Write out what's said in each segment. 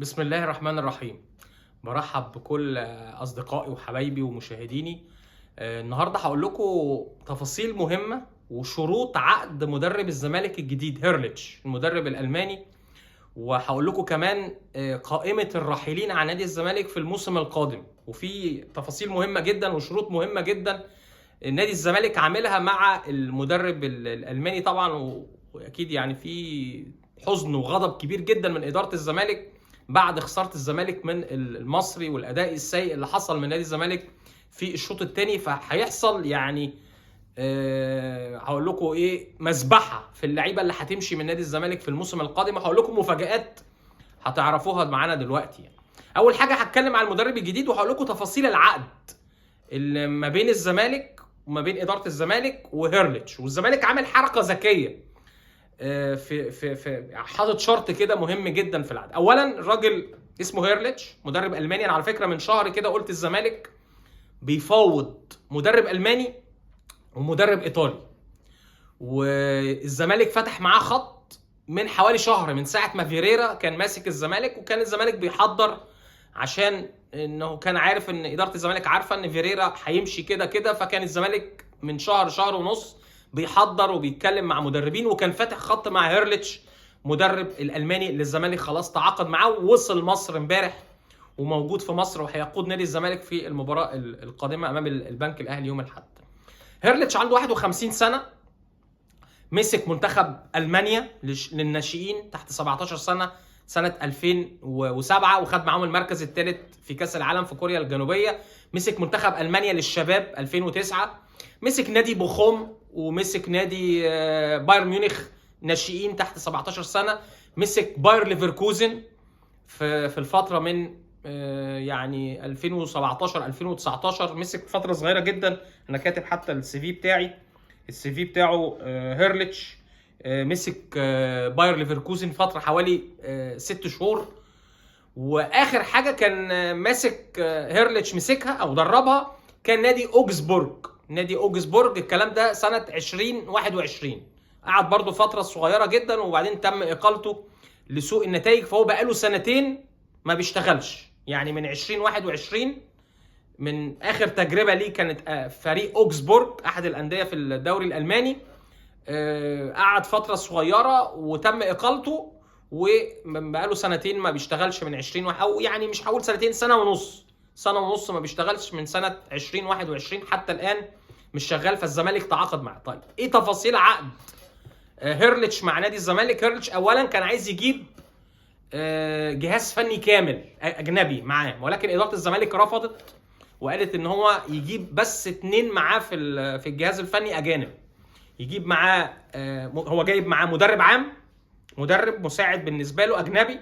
بسم الله الرحمن الرحيم. برحب بكل أصدقائي وحبايبي ومشاهديني. النهارده هقول لكم تفاصيل مهمة وشروط عقد مدرب الزمالك الجديد هيرليتش المدرب الألماني، وهقول لكم كمان قائمة الراحلين عن نادي الزمالك في الموسم القادم، وفي تفاصيل مهمة جدا وشروط مهمة جدا نادي الزمالك عاملها مع المدرب الألماني طبعا. وأكيد يعني في حزن وغضب كبير جدا من إدارة الزمالك بعد خسارة الزمالك من المصري والأداء السيء اللي حصل من نادي الزمالك في الشوط الثاني. فهيحصل يعني هقول لكم ايه، مذبحه في اللعيبه اللي هتمشي من نادي الزمالك في الموسم القادم. هقول لكم مفاجآت هتعرفوها معانا دلوقتي. يعني اول حاجه هتكلم عن المدرب الجديد وهقول لكم تفاصيل العقد اللي ما بين الزمالك وما بين اداره الزمالك وهيرليتش. والزمالك عامل حركه ذكيه في حاطط شرط كده مهم جدا في العقد. اولا الراجل اسمه هيرليتش مدرب الماني. انا على فكره من شهر كده قلت الزمالك بيفاوض مدرب الماني ومدرب ايطالي، والزمالك فتح معاه خط من حوالي شهر من ساعه ما فيريرا كان ماسك الزمالك، وكان الزمالك بيحضر عشان انه كان عارف ان اداره الزمالك عارفه ان فيريرا هيمشي كده كده. فكان الزمالك من شهر ونص بيحضر وبيتكلم مع مدربين، وكان فاتح خط مع هيرليتش مدرب الالماني اللي الزمالك خلاص تعاقد معاه ووصل مصر امبارح وموجود في مصر، وهيقود نادي الزمالك في المباراه القادمه امام البنك الاهلي يوم الاحد. هيرليتش عنده 51 سنه، مسك منتخب المانيا للناشئين تحت 17 سنه 2007 وخد معاهم المركز الثالث في كاس العالم في كوريا الجنوبيه. مسك منتخب المانيا للشباب 2009، مسك نادي بوخوم ومسك نادي بايرن ميونخ ناشئين تحت 17 سنه، مسك باير ليفركوزن في الفتره من يعني 2017 2019. مسك فتره صغيره جدا، انا كاتب حتى السي في بتاعه هيرليتش مسك باير ليفركوزن فتره حوالي 6 شهور. واخر حاجه كان ماسك هيرليتش مسكها او دربها كان نادي اوجسبورج الكلام ده سنه 2021. قعد برضو فتره صغيره جدا وبعدين تم اقالته لسوء النتائج، فهو بقاله سنتين ما بيشتغلش. يعني من 2021 من اخر تجربه ليه كانت فريق اوجسبورج احد الانديه في الدوري الالماني. قعد فتره صغيره وتم اقالته، وبقاله سنتين ما بيشتغلش من 20 او يعني مش هقول سنتين، سنه ونص ما بيشتغلش من سنه 2021 حتى الان مش شغال. فالزمالك تعاقد معاه. طيب ايه تفاصيل عقد هيرليتش مع نادي الزمالك؟ هيرليتش اولا كان عايز يجيب جهاز فني كامل اجنبي معاه، ولكن اداره الزمالك رفضت وقالت ان هو يجيب بس 2 معاه في الجهاز الفني اجانب. يجيب معاه هو جايب معاه مدرب عام، مدرب مساعد بالنسبه له اجنبي،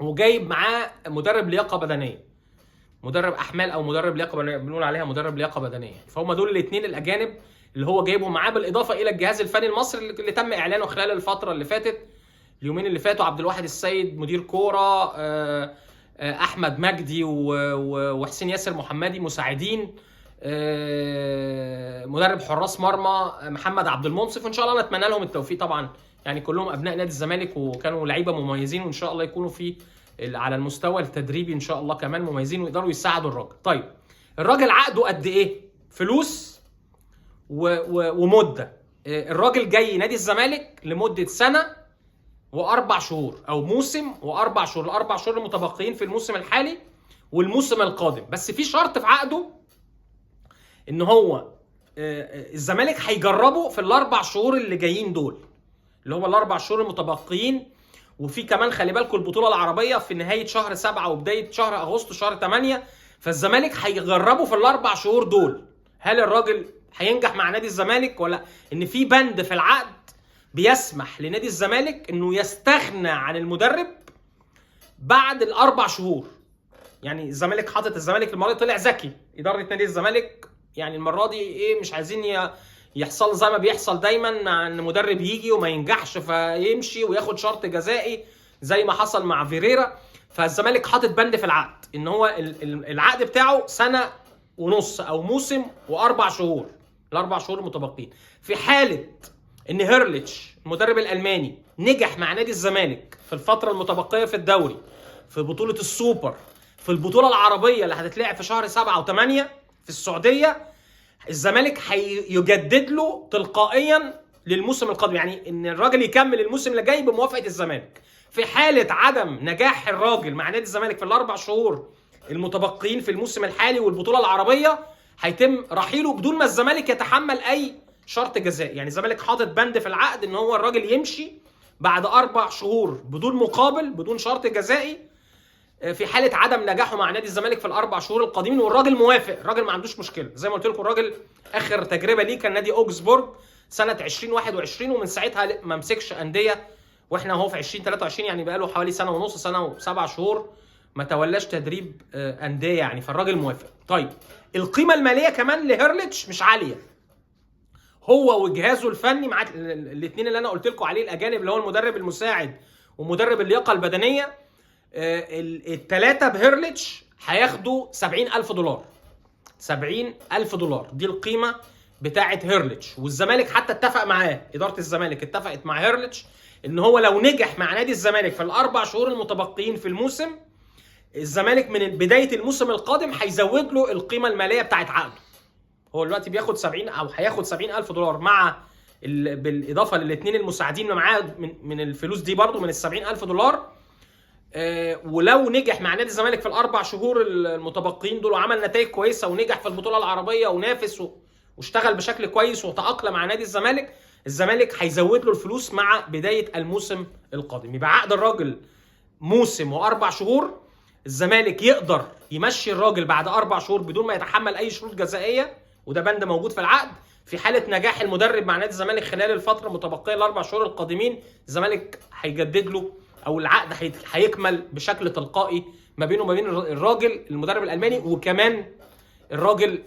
وجايب معاه مدرب لياقه بدنيه، مدرب احمال او مدرب لياقه بدنيه، بنقول عليها مدرب لياقه بدنيه. فهم دول الاثنين الاجانب اللي هو جايبهم معاه، بالاضافه الى الجهاز الفني المصري اللي تم اعلانه خلال الفتره اللي فاتت، اليومين اللي فاتوا. عبد الواحد السيد مدير كوره، احمد مجدي وحسين ياسر محمدي مساعدين، مدرب حراس مرمى محمد عبد المنصف. وان شاء الله نتمنى لهم التوفيق طبعا، يعني كلهم ابناء نادي الزمالك وكانوا لعيبه مميزين، وان شاء الله يكونوا في على المستوى التدريبي ان شاء الله كمان مميزين ويقدروا يساعدوا الراجل. طيب الراجل عقده قد ايه فلوس ومده؟ الراجل جاي نادي الزمالك لمده سنه و4 شهور او موسم و4 شهور، ال4 شهور المتبقيين في الموسم الحالي والموسم القادم. بس في شرط في عقده ان هو الزمالك هيجربه في ال4 شهور اللي جايين دول، اللي هم ال4 شهور المتبقيين. وفي كمان خلي بالكم البطوله العربيه في نهايه شهر 7 وبدايه شهر اغسطس شهر 8، فالزمالك هيجربه في ال4 شهور دول هل الراجل هينجح مع نادي الزمالك ولا. ان في بند في العقد بيسمح لنادي الزمالك انه يستغنى عن المدرب بعد ال4 شهور. يعني الزمالك حاطط، الزمالك المره دي طلع ذكي، اداره نادي الزمالك يعني المره دي ايه، مش عايزين يحصل زي ما بيحصل دايما مع ان مدرب يجي وما ينجحش فيمشي وياخد شرط جزائي زي ما حصل مع فيريرا. فالزمالك حاطط بند في العقد ان هو العقد بتاعه سنه ونص او موسم و4 شهور، ال4 شهور المتبقين. في حاله ان هيرليتش المدرب الالماني نجح مع نادي الزمالك في الفتره المتبقيه في الدوري في بطوله السوبر، في البطوله العربيه اللي هتتلعب في شهر 7 و8 في السعوديه، الزمالك هيجدد له تلقائيا للموسم القادم. يعني ان الراجل يكمل الموسم اللي جاي بموافقه الزمالك. في حاله عدم نجاح الراجل مع نادي الزمالك في الاربع شهور المتبقيين في الموسم الحالي والبطوله العربيه، هيتم رحيله بدون ما الزمالك يتحمل اي شرط جزائي. يعني الزمالك حاطط بند في العقد ان هو الراجل يمشي بعد 4 شهور بدون مقابل، بدون شرط جزائي، في حاله عدم نجاحه مع نادي الزمالك في ال4 شهور القادمين. والراجل موافق، الراجل ما عندوش مشكله. زي ما قلت لكم الراجل اخر تجربه ليه كان نادي اوكسبورج سنه 2021، ومن ساعتها ما مسكش انديه، واحنا اهو في 2023 يعني بقى له حوالي سنه ونص، سنه و7 شهور ما تولاش تدريب انديه يعني. فالراجل موافق. طيب القيمه الماليه كمان لهيرليتش مش عاليه. هو وجهازه الفني مع الاثنين اللي انا قلت لكم عليه الاجانب، اللي هو المدرب المساعد ومدرب اللياقه البدنيه، الثلاثه بهيرليتش هياخدوا $70,000. $70,000 دي القيمه بتاعه هيرليتش. والزمالك حتى اتفق معاه، اداره الزمالك اتفقت مع هيرليتش ان هو لو نجح مع نادي الزمالك في ال4 شهور المتبقيين في الموسم، الزمالك من بدايه الموسم القادم هيزود له القيمه الماليه بتاعه عقده. هو دلوقتي بياخد 70 او هياخد $70,000 مع بالاضافه للاثنين المساعدين اللي معاه من الفلوس دي برضو من $70,000. ولو نجح مع نادي الزمالك في ال4 شهور المتبقيين دول وعمل نتائج كويسه ونجح في البطوله العربيه ونافس واشتغل بشكل كويس وتأقلم مع نادي الزمالك، الزمالك هيزود له الفلوس مع بدايه الموسم القادم. يبقى عقد الراجل موسم و4 شهور. الزمالك يقدر يمشي الراجل بعد 4 شهور بدون ما يتحمل اي شروط جزائيه، وده بند موجود في العقد. في حاله نجاح المدرب مع نادي الزمالك خلال الفتره المتبقيه ال4 شهور القادمين، الزمالك هيجدد له او العقد هيكمل بشكل تلقائي ما بينه وما بين الراجل المدرب الالماني. وكمان الراجل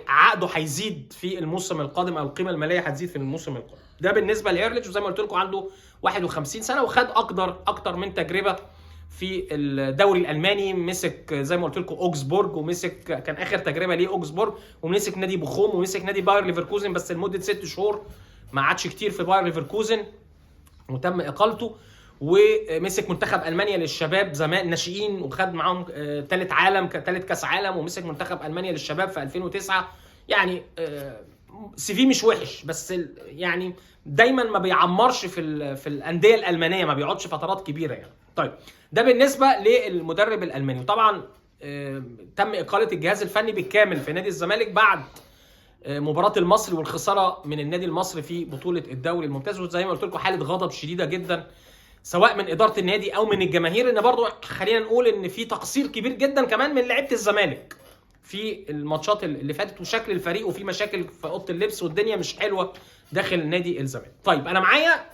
عقده هيزيد في الموسم القادم، او القيمه الماليه هتزيد في الموسم القادم. ده بالنسبه لهيرليتش. وزي ما قلت لكم عنده 51 سنه وخد اكتر من تجربه في الدوري الالماني. مسك زي ما قلت لكم اوكسبورج، ومسك كان اخر تجربه ليه اوكسبورج، ومسك نادي بوخوم، ومسك نادي باير ليفركوزن بس لمده 6 شهور، ما عادش كتير في باير ليفركوزن وتم اقالته. ومسك منتخب المانيا للشباب زمان ناشئين، وخد معاهم ثالث كاس عالم، ومسك منتخب المانيا للشباب في 2009. يعني سي في مش وحش، بس يعني دايما ما بيعمرش في الانديه الالمانيه، ما بيقعدش فترات كبيره يعني. طيب ده بالنسبه للمدرب الالماني. وطبعا تم اقاله الجهاز الفني بالكامل في نادي الزمالك بعد مباراه المصري والخساره من النادي المصري في بطوله الدوري الممتاز. وزي ما قلت لكم حاله غضب شديده جدا سواء من اداره النادي او من الجماهير، ان برضو خلينا نقول ان في تقصير كبير جدا كمان من لعيبه الزمالك في الماتشات اللي فاتت، وشكل الفريق، وفي مشاكل في اوضه اللبس، والدنيا مش حلوه داخل نادي الزمالك. طيب انا معايا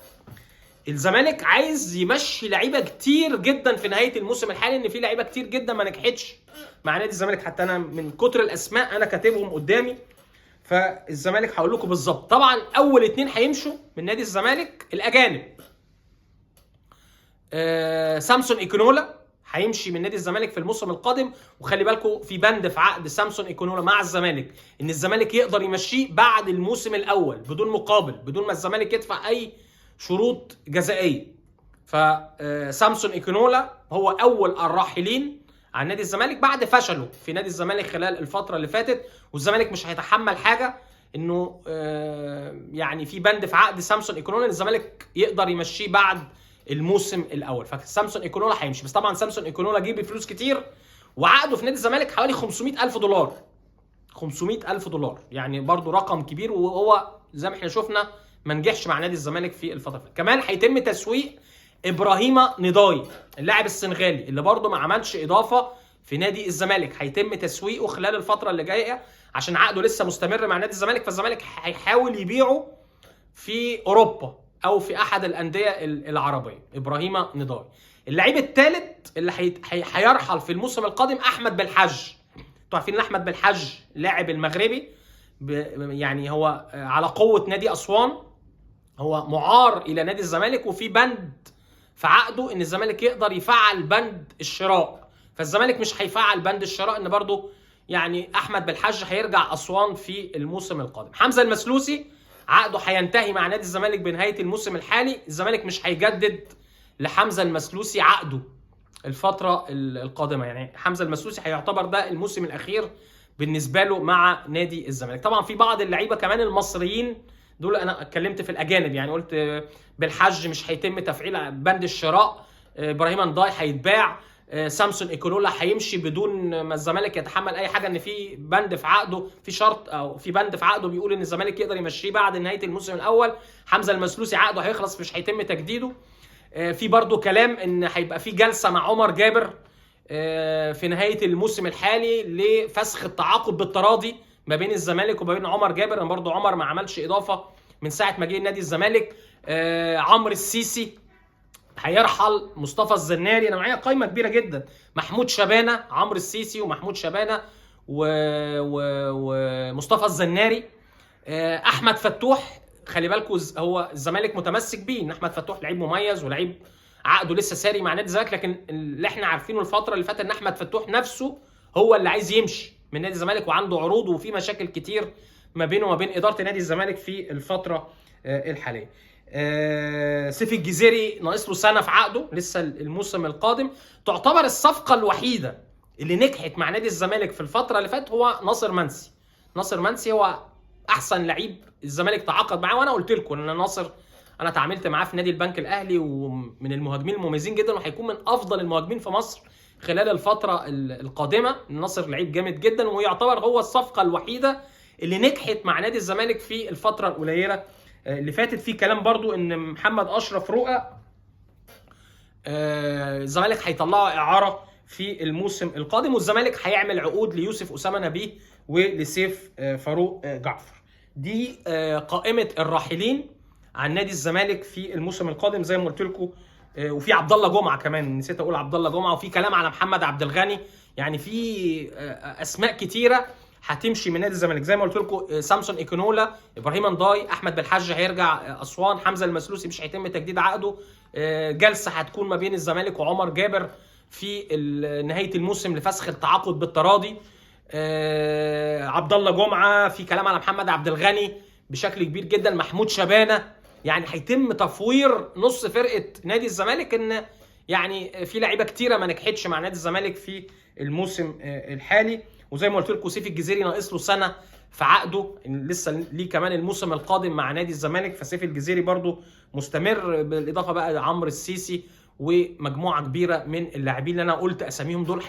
الزمالك عايز يمشي لعيبه كتير جدا في نهايه الموسم الحالي، ان في لعيبه كتير جدا ما نجحتش مع نادي الزمالك، حتى انا من كتر الاسماء انا كاتبهم قدامي. فالزمالك هقول لكم بالظبط. طبعا اول 2 هيمشوا من نادي الزمالك الاجانب. سامسون ايكونولا هيمشي من نادي الزمالك في الموسم القادم. وخلي بالكم في بند في عقد سامسون ايكونولا مع الزمالك ان الزمالك يقدر يمشيه بعد الموسم الاول بدون مقابل، بدون ما الزمالك يدفع اي شروط جزائيه. فسامسون ايكونولا هو اول الراحلين عن نادي الزمالك بعد فشله في نادي الزمالك خلال الفتره اللي فاتت. والزمالك مش هيتحمل حاجه انه يعني في بند في عقد سامسون ايكونولا ان الزمالك يقدر يمشيه بعد الموسم الاول. فسامسون ايكونولا هيمشي. بس طبعا سامسون ايكونولا جيب فلوس كتير، وعقده في نادي الزمالك حوالي $500,000. $500,000 يعني برضو رقم كبير، وهو زي ما احنا شفنا ما نجحش مع نادي الزمالك في الفتره. كمان هيتم تسويق ابراهيم نضاي اللاعب السنغالي اللي برضو ما عملش اضافه في نادي الزمالك، هيتم تسويقه خلال الفتره اللي جايه عشان عقده لسه مستمر مع نادي الزمالك. فالزمالك هيحاول يبيعه في اوروبا او في احد الانديه العربيه. ابراهيم نضاي. اللعيب الثالث اللي هيرحل في الموسم القادم احمد بالحج. انتوا عارفين ان احمد بالحج لاعب المغربي، يعني هو على قوه نادي اسوان، هو معار الى نادي الزمالك، وفي بند في عقده ان الزمالك يقدر يفعل بند الشراء. فالزمالك مش هيفعل بند الشراء، ان برضو يعني احمد بالحج هيرجع اسوان في الموسم القادم. حمزه المسلوسي عقده هينتهي مع نادي الزمالك بنهايه الموسم الحالي. الزمالك مش هيجدد لحمزه المسلوسي عقده الفتره القادمه. يعني حمزه المسلوسي هيعتبر ده الموسم الاخير بالنسبه له مع نادي الزمالك. طبعا في بعض اللعيبه كمان المصريين دول، انا اتكلمت في الاجانب، يعني قلت بالحج مش هيتم تفعيل بند الشراء، ابراهيم انداي هيتباع، سامسون ايكولولا هيمشي بدون ما الزمالك يتحمل اي حاجه، ان في بند في عقده، في شرط او في بند في عقده بيقول ان الزمالك يقدر يمشيه بعد نهايه الموسم الاول. حمزه المسلوسي عقده هيخلص مش هيتم تجديده. في برضو كلام ان هيبقى في جلسه مع عمر جابر في نهايه الموسم الحالي لفسخ التعاقد بالتراضي ما بين الزمالك وما بين عمر جابر. انا برضو عمر ما عملش اضافه من ساعه ما جه نادي الزمالك. عمرو السيسي هيرحل، مصطفى الزناري، انا معايا قائمه كبيره جدا، محمود شبانه، عمرو السيسي ومحمود شبانه ومصطفى الزناري. احمد فتوح، خلي بالكم هو الزمالك متمسك بيه ان احمد فتوح لعيب مميز ولعيب عقده لسه ساري مع نادي الزمالك، لكن اللي احنا عارفينه الفتره اللي فاتت ان احمد فتوح نفسه هو اللي عايز يمشي من نادي الزمالك، وعنده عروض وفي مشاكل كتير ما بينه وما بين اداره نادي الزمالك في الفتره الحاليه. سيف الجزيري ناقص له سنه في عقده لسه الموسم القادم. تعتبر الصفقه الوحيده اللي نجحت مع نادي الزمالك في الفتره اللي فاتت هو ناصر منسي. ناصر منسي هو احسن لعيب الزمالك تعاقد معاه، وانا قلت لكم ان ناصر انا تعاملت معاه في نادي البنك الاهلي ومن المهاجمين المميزين جدا، وهيكون من افضل المهاجمين في مصر خلال الفتره القادمه. ناصر لعيب جامد جدا، ويعتبر هو الصفقه الوحيده اللي نجحت مع نادي الزمالك في الفتره القليله اللي فاتت. في كلام برضو ان محمد اشرف رؤى الزمالك هيطلعه اعاره في الموسم القادم، والزمالك هيعمل عقود ليوسف اسامه نبيه ولسيف فاروق جعفر. دي قائمه الراحلين عن نادي الزمالك في الموسم القادم زي ما قلت لكم. وفي عبد الله جمعه كمان، نسيت اقول عبد الله جمعه، وفي كلام على محمد عبد الغني. يعني في اسماء كتيره هتمشي من نادي الزمالك زي ما قلت لكم. سامسون ايكونولا، ابراهيم انداي، احمد بالحج هيرجع اسوان، حمزه المسلوسي مش هيتم تجديد عقده. جلسه هتكون ما بين الزمالك وعمر جابر في نهايه الموسم لفسخ التعاقد بالتراضي. عبد الله جمعه، في كلام على محمد عبد الغني بشكل كبير جدا، محمود شبانه. يعني هيتم تفوير نص فرقه نادي الزمالك، ان يعني في لعيبه كتيره ما نجحتش مع نادي الزمالك في الموسم الحالي. وزي ما قلت لكم سيف الجزيري ناقص له سنه في عقده، لسه ليه كمان الموسم القادم مع نادي الزمالك، فسيف الجزيري برضو مستمر. بالاضافه بقى لعمرو السيسي ومجموعه كبيره من اللاعبين اللي انا قلت اساميهم دول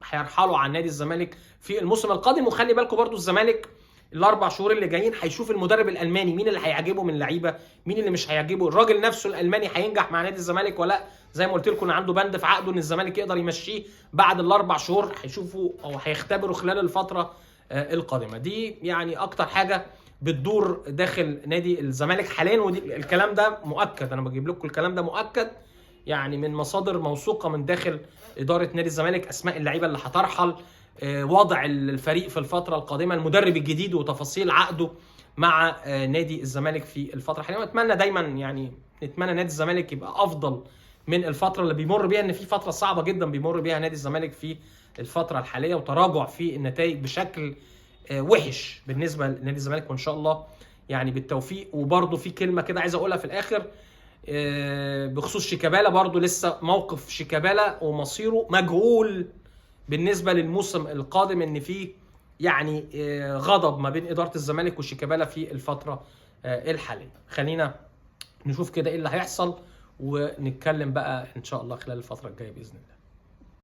هيرحلوا عن نادي الزمالك في الموسم القادم. وخلي بالكم برضو الزمالك الاربع شهور اللي جايين هيشوف المدرب الالماني مين اللي هيعجبه من اللعيبه، مين اللي مش هيعجبه، الراجل نفسه الالماني هينجح مع نادي الزمالك ولا. زي ما قلت لكم عنده بند في عقده ان الزمالك يقدر يمشيه بعد الاربع شهور، هيشوفوا او هيختبروا خلال الفتره القادمه. دي يعني اكتر حاجه بتدور داخل نادي الزمالك حاليا، ودي الكلام ده مؤكد، انا بجيب لكم الكلام ده مؤكد يعني من مصادر موثوقه من داخل اداره نادي الزمالك، اسماء اللعيبه اللي هترحل، وضع الفريق في الفتره القادمه، المدرب الجديد وتفاصيل عقده مع نادي الزمالك في الفتره الحاليه. واتمنى دايما يعني نتمنى نادي الزمالك يبقى افضل من الفتره اللي بيمر بيها، ان في فتره صعبه جدا بيمر بيها نادي الزمالك في الفتره الحاليه، وتراجع في النتائج بشكل وحش بالنسبه لنادي الزمالك. وان شاء الله يعني بالتوفيق. وبرده في كلمه كده عايز اقولها في الاخر بخصوص شيكابالا، برده لسه موقف شيكابالا ومصيره مجهول بالنسبه للموسم القادم، ان في يعني غضب ما بين اداره الزمالك وشيكابالا في الفتره الحاليه. خلينا نشوف كده ايه اللي هيحصل ونتكلم بقى ان شاء الله خلال الفتره الجايه باذن الله.